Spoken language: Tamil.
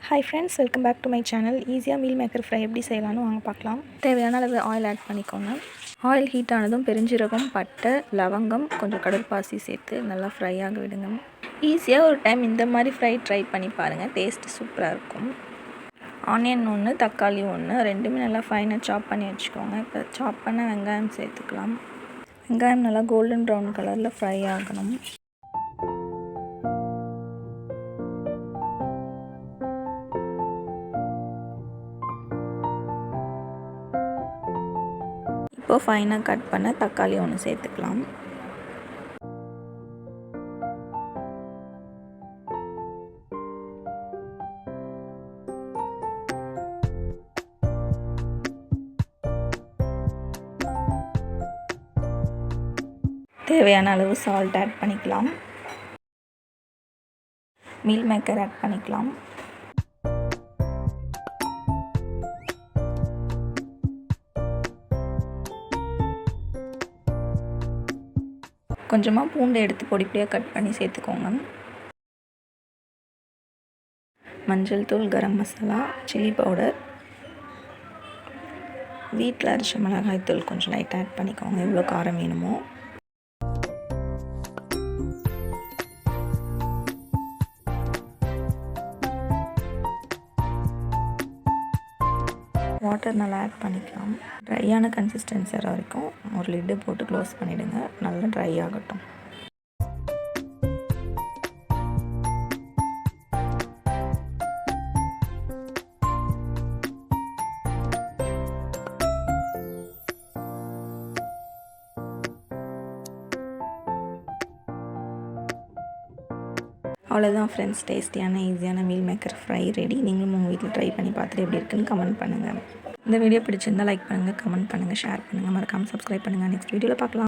Hi friends, welcome back to my channel. ஈஸியாக மீல் மேக்கர் ஃப்ரை எப்படி செய்யலாம்னு வாங்க பார்க்கலாம். தேவையான அளவு ஆயில் ஆட் பண்ணிக்கோங்க. ஆயில் ஹீட் ஆனதும் பெருஞ்சீரகம், பட்டை, லவங்கம், கொஞ்சம் கடற்பாசி சேர்த்து நல்லா ஃப்ரை ஆக விடுங்க. ஈஸியாக ஒரு டைம் இந்த மாதிரி ஃப்ரை ட்ரை பண்ணி பாருங்கள், டேஸ்ட்டு சூப்பராக இருக்கும். ஆனியன் ஒன்று, தக்காளி ஒன்று, ரெண்டுமே நல்லா ஃபைனாக சாப் பண்ணி வச்சுக்கோங்க. இப்போ சாப் பண்ண வெங்காயம் சேர்த்துக்கலாம். வெங்காயம் நல்லா கோல்டன் ப்ரௌன் கலரில் ஃப்ரை ஆகணும். இப்போ ஃபைனாக கட் பண்ண தக்காளி ஒன்று சேர்த்துக்கலாம். தேவையான அளவு சால்ட் ஆட் பண்ணிக்கலாம். மீல் மேக்கர் ஆட் பண்ணிக்கலாம். கொஞ்சமாக பூண்டை எடுத்து பொடி பொடியாக கட் பண்ணி சேர்த்துக்கோங்க. மஞ்சள் தூள், கரம் மசாலா, சில்லி பவுடர், வீட்டில் அரைச்ச மிளகாய் தூள் கொஞ்சம் லைட்டாக ஆட் பண்ணிக்கோங்க, எவ்வளோ காரம் வேணுமோ. வாட்டர் நல்லா ஆட் பண்ணிக்கலாம். ட்ரையான கன்சிஸ்டன்சி வர வரைக்கும் ஒரு லிட்டு போட்டு க்ளோஸ் பண்ணிவிடுங்க. நல்லா ட்ரை ஆகட்டும். அவ்வளோதான் ஃப்ரெண்ட்ஸ், டேஸ்டியான ஈஸியான மீல் மேக்கர் ஃப்ரை ரெடி. நீங்களும் உங்கள் வீட்டில் ட்ரை பண்ணி பார்த்துட்டு எப்படி இருக்குன்னு கமெண்ட் பண்ணுங்கள். இந்த வீடியோ பிடிச்சிருந்தால் லைக் பண்ணுங்கள், கமெண்ட் பண்ணுங்கள், ஷேர் பண்ணுங்கள், மறக்காமல் சப்ஸ்கிரைப் பண்ணுங்கள். நெக்ஸ்ட் வீடியோவில் பார்க்கலாம்.